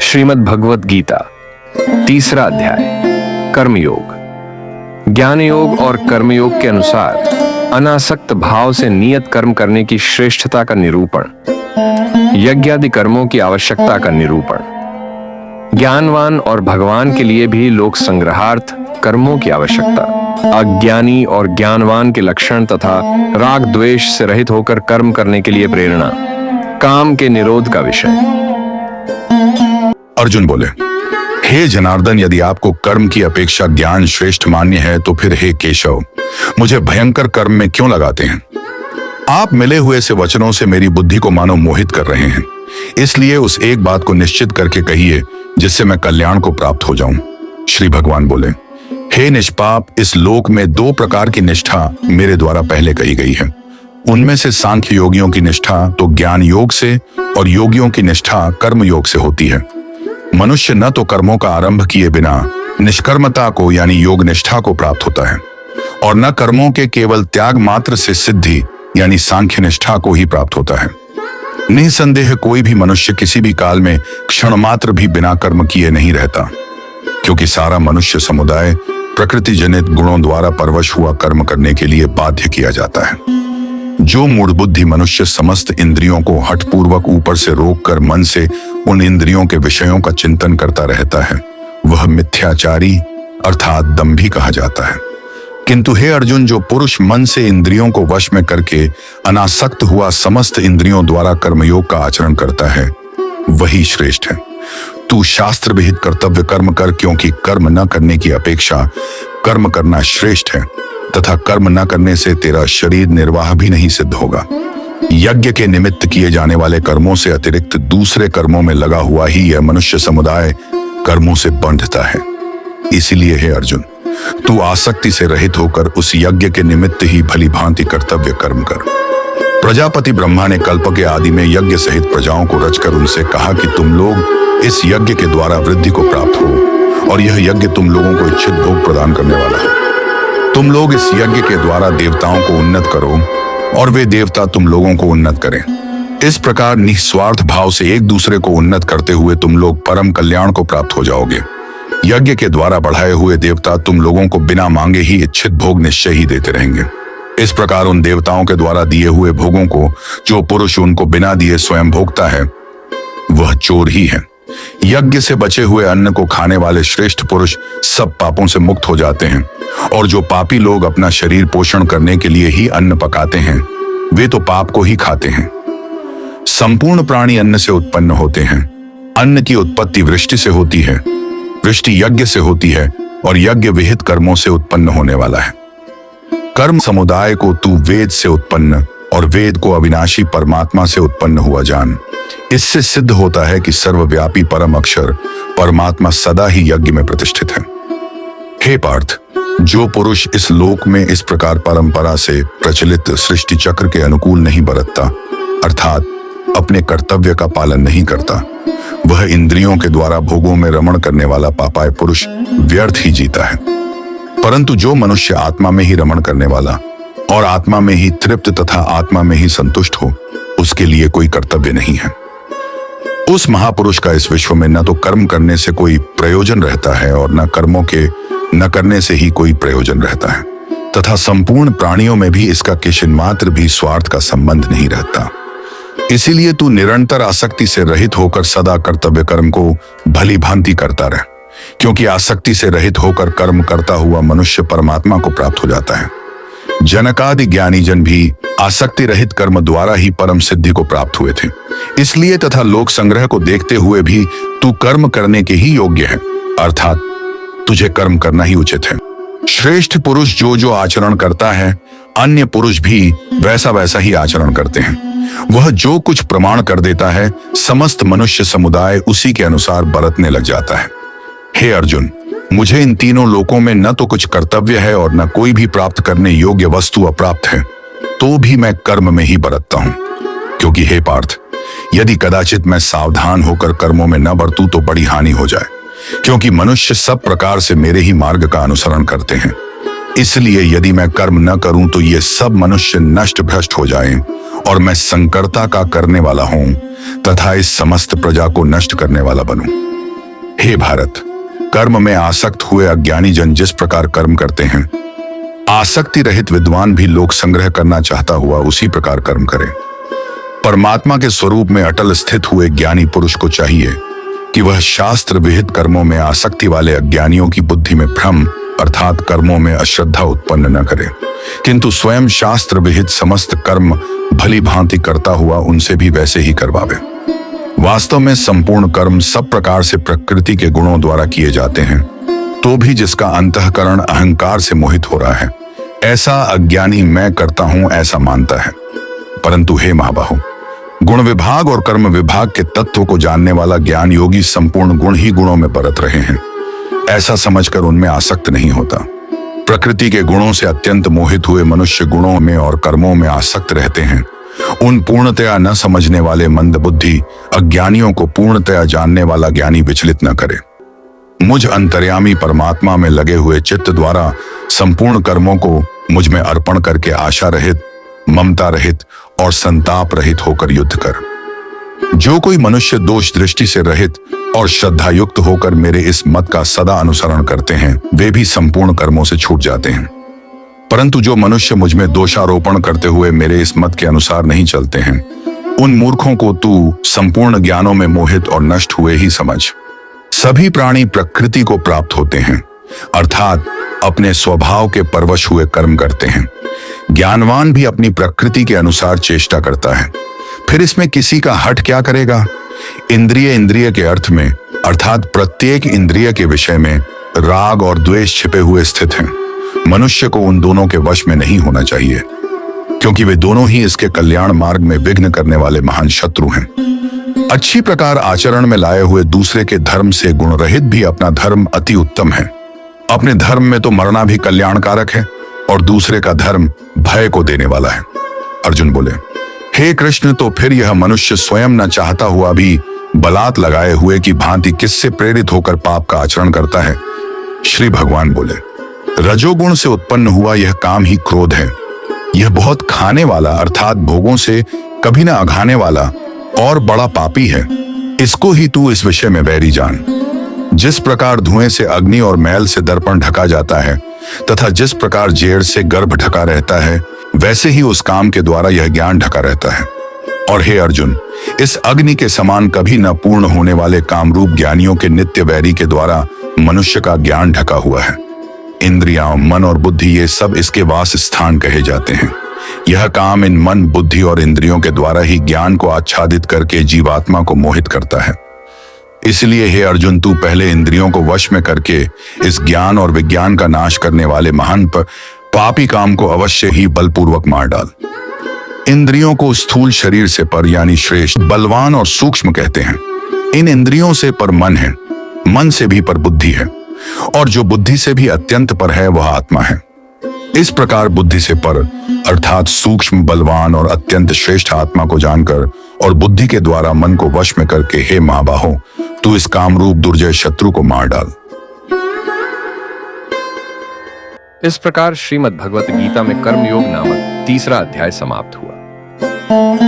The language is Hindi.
श्रीमद् भगवत गीता तीसरा अध्याय कर्मयोग। ज्ञान योग और कर्मयोग के अनुसार अनासक्त भाव से नियत कर्म करने की श्रेष्ठता का निरूपण, यज्ञ आदि कर्मों की आवश्यकता का निरूपण, ज्ञानवान और भगवान के लिए भी लोक संग्रहार्थ कर्मों की आवश्यकता, अज्ञानी और ज्ञानवान के लक्षण तथा राग द्वेष से रहित होकर कर्म करने के लिए प्रेरणा, काम के निरोध का विषय। अर्जुन बोले, हे जनार्दन, यदि आपको कर्म की अपेक्षा ज्ञान श्रेष्ठ मान्य है तो फिर हे केशव, मुझे भयंकर कर्म में क्यों लगाते हैं? आप मिले हुए से वचनों से मेरी बुद्धि को मानो मोहित कर रहे हैं। इसलिए उस एक बात को निश्चित करके कहिए जिससे मैं कल्याण को प्राप्त हो जाऊं। श्री भगवान बोले, हे निष्पाप, इस लोक में दो प्रकार की निष्ठा मेरे द्वारा पहले कही गई है। उनमें से सांख्य योगियों की निष्ठा तो ज्ञान योग से और योगियों की निष्ठा कर्म योग से होती है। मनुष्य न तो कर्मों का आरंभ किए बिना निष्कर्मता को यानी योग निष्ठा को प्राप्त होता है और न कर्मों के केवल त्याग मात्र से सिद्धि यानी सांख्य निष्ठा को ही प्राप्त होता है। निसंदेह कोई भी मनुष्य किसी भी काल में क्षण मात्र भी बिना कर्म किए नहीं रहता, क्योंकि सारा मनुष्य समुदाय प्रकृति जनित गुणों द्वारा परवश हुआ कर्म करने के लिए बाध्य किया जाता है। जो मूढ़ बुद्धि मनुष्य समस्त इंद्रियों को हठपूर्वक ऊपर से रोककर मन से उन इंद्रियों के विषयों का चिंतन करता रहता है, वह मिथ्याचारी अर्थात दंभी कहा जाता है। किंतु हे अर्जुन, जो पुरुष मन से इंद्रियों को वश में करके अनासक्त हुआ समस्त इंद्रियों द्वारा कर्मयोग का आचरण करता है, वही श्रेष्ठ है। तू शास्त्र विहित कर्तव्य कर्म कर, क्योंकि कर्म न करने की अपेक्षा कर्म करना श्रेष्ठ है तथा कर्म न करने से तेरा शरीर निर्वाह भी नहीं सिद्ध होगा। यज्ञ के निमित्त किए जाने वाले कर्मों से अतिरिक्त दूसरे कर्मों में लगा हुआ ही यह मनुष्य समुदाय कर्मों से बंधता है। इसीलिए हे अर्जुन, तू आसक्ति से रहित होकर उस यज्ञ के निमित्त ही भली भांति कर्तव्य कर्म कर। प्रजापति ब्रह्मा ने कल्प के आदि में यज्ञ सहित प्रजाओं को रचकर उनसे कहा कि तुम लोग इस यज्ञ के द्वारा वृद्धि को प्राप्त हो और यह यज्ञ तुम लोगों को इच्छित भोग प्रदान करने वाला है। तुम लोग इस यज्ञ के द्वारा देवताओं को उन्नत करो और वे देवता तुम लोगों को उन्नत करें। इस प्रकार निस्वार्थ भाव से एक दूसरे को उन्नत करते हुए तुम लोग परम कल्याण को प्राप्त हो जाओगे। यज्ञ के द्वारा बढ़ाए हुए देवता तुम लोगों को बिना मांगे ही इच्छित भोग निश्चय ही देते रहेंगे। इस प्रकार उन देवताओं के द्वारा दिए हुए भोगों को जो पुरुष उनको बिना दिए स्वयं भोगता है, वह चोर ही है। यज्ञ से बचे हुए अन्न को खाने वाले श्रेष्ठ पुरुष सब पापों से मुक्त हो जाते हैं, और जो पापी लोग अपना शरीर पोषण करने के लिए ही अन्न पकाते हैं, वे तो पाप को ही खाते हैं। संपूर्ण प्राणी अन्न से उत्पन्न होते हैं। अन्न की उत्पत्ति वृष्टि से होती है, वृष्टि यज्ञ से होती है और यज्ञ विहित कर्मों से उत्पन्न होने वाला है। कर्म समुदाय को तू वेद से उत्पन्न और वेद को अविनाशी परमात्मा से उत्पन्न हुआ जान। इससे सिद्ध होता है कि सर्वव्यापी परम अक्षर परमात्मा सदा ही यज्ञ में प्रतिष्ठित है। हे पार्थ, जो पुरुष इस लोक में इस प्रकार परंपरा से प्रचलित सृष्टि चक्र के अनुकूल नहीं बरतता, अर्थात अपने कर्तव्य का पालन नहीं करता, वह इंद्रियों के द्वारा भोगों में रमण करने वाला पापाय पुरुष व्यर्थ ही जीता है। परंतु जो मनुष्य आत्मा में ही रमण करने वाला और आत्मा में ही तृप्त तथा आत्मा में ही संतुष्ट हो, उसके लिए कोई कर्तव्य नहीं है। उस महापुरुष का इस विश्व में न तो कर्म करने से कोई प्रयोजन रहता है और न कर्मों के न करने से ही कोई प्रयोजन रहता है, तथा संपूर्ण प्राणियों में भी इसका किंचित मात्र भी स्वार्थ का संबंध नहीं रहता। इसीलिए तू निरंतर आसक्ति से रहित होकर सदा कर्तव्य कर्म को भली भांति करता रह, क्योंकि आसक्ति से रहित होकर कर्म करता हुआ मनुष्य परमात्मा को प्राप्त हो जाता है। जनकादि ज्ञानी जन भी आसक्ति रहित कर्म द्वारा ही परम सिद्धि को प्राप्त हुए थे। इसलिए तथा लोक संग्रह को देखते हुए भी तू कर्म करने के ही योग्य है, अर्थात तुझे कर्म करना ही उचित है। श्रेष्ठ पुरुष जो जो आचरण करता है, अन्य पुरुष भी वैसा वैसा ही आचरण करते हैं। वह जो कुछ प्रमाण कर देता है, समस्त मनुष्य समुदाय उसी के अनुसार बरतने लग जाता है। हे अर्जुन, मुझे इन तीनों लोकों में न तो कुछ कर्तव्य है और न कोई भी प्राप्त करने योग्य वस्तु अप्राप्त है, तो भी मैं कर्म में ही बरतता हूं। क्योंकि हे पार्थ, यदि कदाचित मैं सावधान होकर कर्मों में न बरतूं तो बड़ी हानि हो जाए, क्योंकि मनुष्य सब प्रकार से मेरे ही मार्ग का अनुसरण करते हैं। इसलिए यदि मैं कर्म न करूं तो ये सब मनुष्य नष्ट भ्रष्ट हो जाएं और मैं संकरता का करने वाला हूं तथा इस समस्त प्रजा को नष्ट करने वाला बनूं। हे भारत, कर्म में आसक्त हुए अज्ञानी जन जिस प्रकार कर्म करते हैं, आसक्ति रहित विद्वान भी लोक संग्रह करना चाहता हुआ उसी प्रकार कर्म करे। परमात्मा के स्वरूप में अटल स्थित हुए ज्ञानी पुरुष को चाहिए कि वह शास्त्र विहित कर्मों में आसक्ति वाले अज्ञानियों की बुद्धि में भ्रम अर्थात कर्मों में अश्रद्धा उत्पन्न न करे, किंतु स्वयं शास्त्र विहित समस्त कर्म भली भांति करता हुआ उनसे भी वैसे ही करवावे। वास्तव में संपूर्ण कर्म सब प्रकार से प्रकृति के गुणों द्वारा किए जाते हैं, तो भी जिसका अंतःकरण अहंकार से मोहित हो रहा है, ऐसा अज्ञानी मैं करता हूं ऐसा मानता है। परंतु हे महाबाहो, गुण विभाग और कर्म विभाग के तत्व को जानने वाला ज्ञान योगी संपूर्ण गुण ही गुणों में बरत रहे हैं ऐसा समझकर उनमें आसक्त नहीं होता। प्रकृति के गुणों से अत्यंत मोहित हुए मनुष्य गुणों में और कर्मों में आसक्त रहते हैं। उन पूर्णतया न समझने वाले मंद बुद्धि अज्ञानियों को पूर्णतया जानने वाला ज्ञानी विचलित न करे। मुझ अंतर्यामी परमात्मा में लगे हुए चित्त द्वारा संपूर्ण कर्मों को मुझ में अर्पण करके आशा रहित, ममता रहित और संताप रहित होकर युद्ध कर। जो कोई मनुष्य दोष दृष्टि से रहित और श्रद्धा युक्त होकर मेरे इस मत का सदा अनुसरण करते हैं, वे भी संपूर्ण कर्मों से छूट जाते हैं। परंतु जो मनुष्य मुझ में दोषारोपण करते हुए मेरे इस मत के अनुसार नहीं चलते हैं, उन मूर्खों को तू संपूर्ण ज्ञानों में मोहित और नष्ट हुए ही समझ। सभी प्राणी प्रकृति को प्राप्त होते हैं, अर्थात अपने स्वभाव के परवश हुए कर्म करते हैं। ज्ञानवान भी अपनी प्रकृति के अनुसार चेष्टा करता है, फिर इसमें किसी का हट क्या करेगा। इंद्रिय के अर्थ में अर्थात प्रत्येक इंद्रिय के विषय में राग और द्वेष छिपे हुए स्थित हैं। मनुष्य को उन दोनों के वश में नहीं होना चाहिए, क्योंकि वे दोनों ही इसके कल्याण मार्ग में विघ्न करने वाले महान शत्रु हैं। अच्छी प्रकार आचरण में लाए हुए दूसरे के धर्म से गुण रहित भी अपना धर्म अति उत्तम है। अपने धर्म में तो मरना भी कल्याणकारक है और दूसरे का धर्म भय को देने वाला है। अर्जुन बोले, हे कृष्ण, तो फिर यह मनुष्य स्वयं न चाहता हुआ भी बलात् लगाए हुए की भांति किससे प्रेरित होकर पाप का आचरण करता है। श्री भगवान बोले, रजोगुण से उत्पन्न हुआ यह काम ही क्रोध है। यह बहुत खाने वाला अर्थात भोगों से कभी न अघाने वाला और बड़ा पापी है। इसको ही तू इस विषय में वैरी जान। जिस प्रकार धुएं से अग्नि और मैल से दर्पण ढका जाता है तथा जिस प्रकार जेड़ से गर्भ ढका रहता है, वैसे ही उस काम के द्वारा यह ज्ञान ढका रहता है। और हे अर्जुन, इस अग्नि के समान कभी न पूर्ण होने वाले कामरूप ज्ञानियों के नित्य वैरी के द्वारा मनुष्य का ज्ञान ढका हुआ है। इंद्रियां, मन और बुद्धि ये सब इसके वास स्थान कहे जाते हैं। यह काम इन मन, बुद्धि और इंद्रियों के द्वारा ही ज्ञान को आच्छादित करके जीवात्मा को मोहित करता है। इसलिए हे अर्जुन, तू पहले इंद्रियों को वश में करके इस ज्ञान और विज्ञान का नाश करने वाले महान पापी काम को अवश्य ही बलपूर्वक मार डाल। इंद्रियों को स्थूल शरीर से पर यानी श्रेष्ठ, बलवान और सूक्ष्म कहते हैं। इन इंद्रियों से पर मन है, मन से भी पर बुद्धि है, और जो बुद्धि से भी अत्यंत पर है वह आत्मा है। इस प्रकार बुद्धि से पर अर्थात सूक्ष्म, बलवान और अत्यंत श्रेष्ठ आत्मा को जानकर और बुद्धि के द्वारा मन को वश में करके हे महाबाहो, तू इस कामरूप दुर्जय शत्रु को मार डाल। इस प्रकार श्रीमद् भगवत गीता में कर्मयोग नामक तीसरा अध्याय समाप्त हुआ।